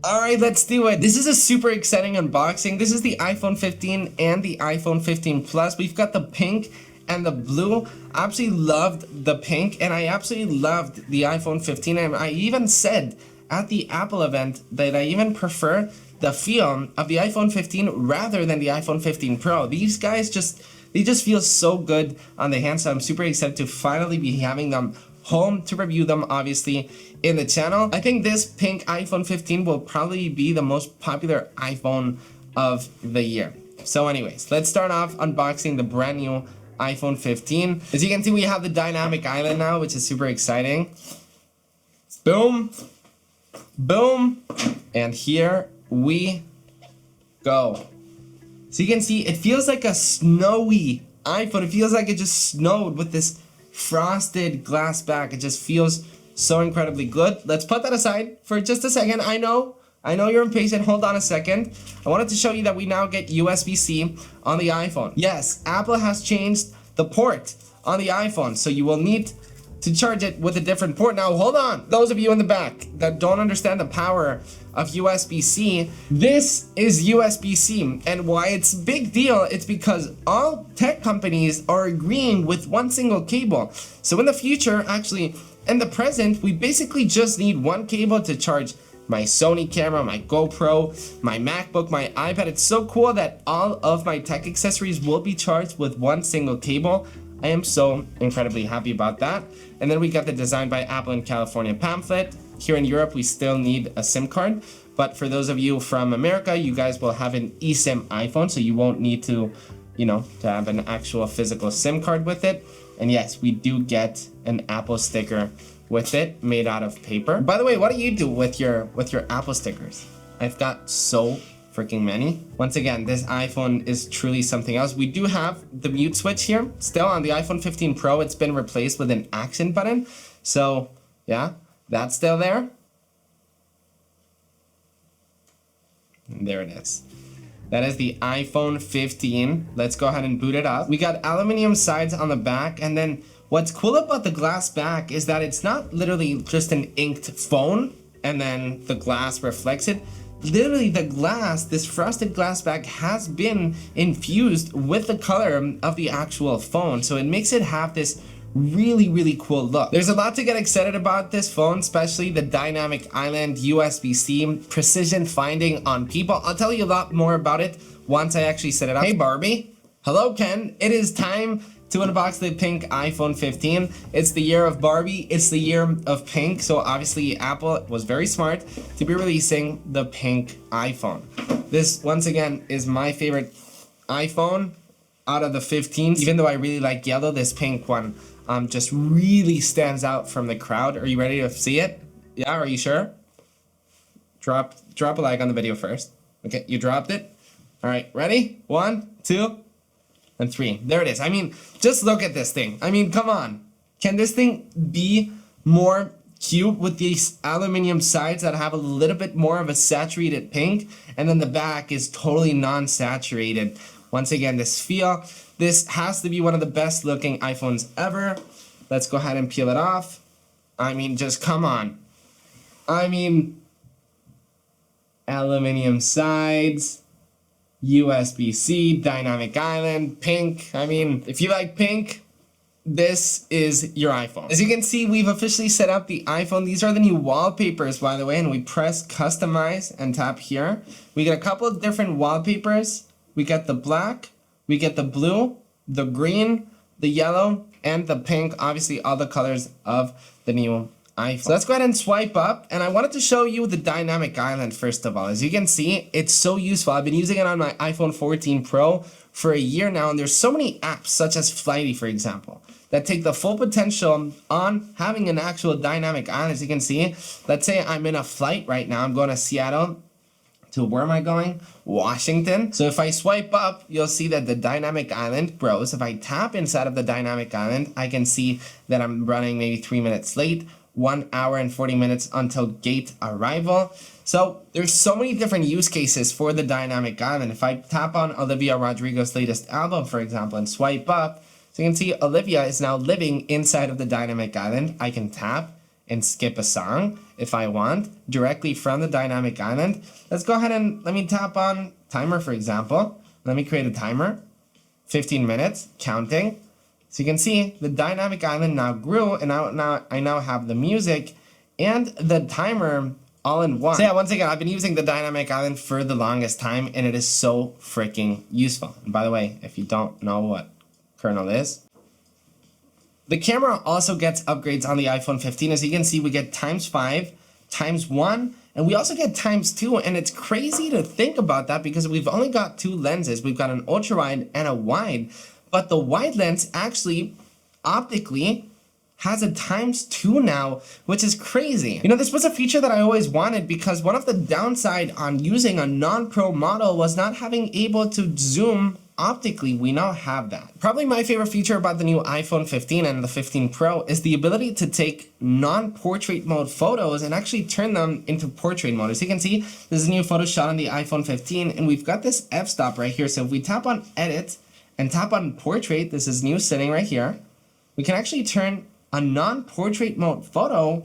Alright, let's do it. This is a super exciting unboxing. This is the iPhone 15 and the iPhone 15 Plus. We've got the pink and the blue. I absolutely loved the pink and I absolutely loved the iPhone 15. And I even said at the Apple event that I even prefer the feel of the iPhone 15 rather than the iPhone 15 Pro. These guys they just feel so good on the hand, so I'm super excited to finally be having them home to review them, obviously, in the channel. I think this pink iPhone 15 will probably be the most popular iPhone of the year. So anyways, let's start off unboxing the brand new iPhone 15. As you can see, we have the dynamic island now, which is super exciting. Boom, boom, and here we go. So you can see it feels like a snowy iPhone. It feels like it just snowed with this frosted glass back. It just feels so incredibly good. Let's put that aside for just a second. I know you're impatient. Hold on a second. I wanted to show you that we now get USB-C on the iPhone. Yes, Apple has changed the port on the iPhone, so you will need to charge it with a different port. Now, hold on. Those of you in the back that don't understand the power of USB-C, this is USB-C, and why it's a big deal, it's because all tech companies are agreeing with one single cable. So in the future, actually, in the present, we basically just need one cable to charge my Sony camera, my GoPro, my MacBook, my iPad. It's so cool that all of my tech accessories will be charged with one single cable. I am so incredibly happy about that. And then we got the Design by Apple in California pamphlet. Here in Europe, we still need a SIM card. But for those of you from America, you guys will have an eSIM iPhone, so you won't need to, to have an actual physical SIM card with it. And yes, we do get an Apple sticker with it, made out of paper. By the way, what do you do with your Apple stickers? I've got so freaking many. Once again, this iPhone is truly something else. We do have the mute switch here. Still on the iPhone 15 Pro, it's been replaced with an action button. So yeah, that's still there. And there it is. That is the iPhone 15. Let's go ahead and boot it up. We got aluminum sides on the back, and then what's cool about the glass back is that it's not literally just an inked phone and then the glass reflects it. Literally the glass, this frosted glass back has been infused with the color of the actual phone, so it makes it have this really cool look. There's a lot to get excited about this phone, especially the dynamic island, USB-C, precision finding on people. I'll tell you a lot more about it once I actually set it up. Hey Barbie. Hello Ken. It is time to unbox the pink iPhone 15. It's the year of Barbie, it's the year of pink, so obviously Apple was very smart to be releasing the pink iPhone. This, once again, is my favorite iPhone out of the 15s. Even though I really like yellow, this pink one just really stands out from the crowd. Are you ready to see it? Yeah, are you sure? Drop a like on the video first. Okay, you dropped it. All right, ready? 1, 2, and 3. There it is. I mean, just look at this thing. I mean, come on. Can this thing be more cute with these aluminum sides that have a little bit more of a saturated pink, and then the back is totally non-saturated? Once again, this has to be one of the best looking iPhones ever. Let's go ahead and peel it off. I mean, just come on. I mean, aluminum sides, USB-C, dynamic island, pink. I mean, if you like pink, this is your iPhone. As you can see, we've officially set up the iPhone. These are the new wallpapers, by the way, and we press customize and tap here. We get a couple of different wallpapers. We get the black, we get the blue, the green, the yellow, and the pink. Obviously, all the colors of the new iPhone. So let's go ahead and swipe up, and I wanted to show you the dynamic island first of all. As you can see, it's so useful. I've been using it on my iPhone 14 Pro for a year now, and there's so many apps such as Flighty, for example, that take the full potential on having an actual dynamic island. As you can see, let's say I'm in a flight right now. I'm going to Seattle. To where am I going? Washington. So if I swipe up, you'll see that the dynamic island grows. If I tap inside of the dynamic island, I can see that I'm running maybe 3 minutes late, 1 hour and 40 minutes until gate arrival. So there's so many different use cases for the dynamic island. If I tap on Olivia Rodrigo's latest album, for example, and swipe up, so you can see Olivia is now living inside of the dynamic island. I can tap and skip a song. if I want, directly from the dynamic island. Let's go ahead and let me tap on timer, for example. Let me create a timer, 15 minutes, counting. So you can see the dynamic island now grew, and now I now have the music and the timer all in one. So yeah, once again, I've been using the dynamic island for the longest time, and it is so freaking useful. And by the way, if you don't know what kernel is, the camera also gets upgrades on the iPhone 15. As you can see, we get ×5, ×1, and we also get ×2. And it's crazy to think about that because we've only got 2 lenses. We've got an ultra wide and a wide, but the wide lens actually optically has a ×2 now, which is crazy. You know, this was a feature that I always wanted because one of the downside on using a non-pro model was not having able to zoom optically. We now have that. Probably my favorite feature about the new iPhone 15 and the 15 Pro is the ability to take non-portrait mode photos and actually turn them into portrait mode. As you can see, this is a new photo shot on the iPhone 15, and we've got this f-stop right here. So if we tap on edit and tap on portrait, this is new setting right here, we can actually turn a non-portrait mode photo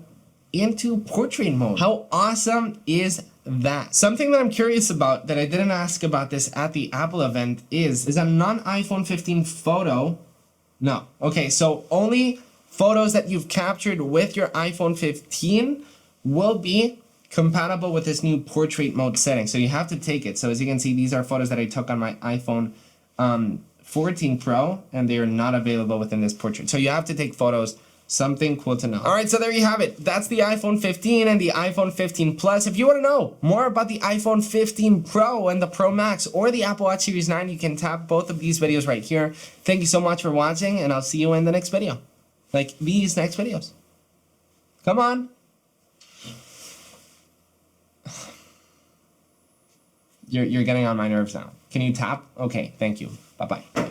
into portrait mode. How awesome is that? Something that I'm curious about that I didn't ask about this at the Apple event is a non-iPhone 15 photo. No. Okay, so only photos that you've captured with your iPhone 15 will be compatible with this new portrait mode setting. So you have to take it. So as you can see, these are photos that I took on my iPhone 14 Pro, and they are not available within this portrait. So you have to take photos. Something cool to know. All right, so there you have it. That's the iPhone 15 and the iPhone 15 Plus. If you want to know more about the iPhone 15 Pro and the Pro Max or the Apple Watch Series 9, you can tap both of these videos right here. Thank you so much for watching, and I'll see you in the next video. Like these next videos. Come on. You're getting on my nerves now. Can you tap? Okay, thank you. Bye-bye.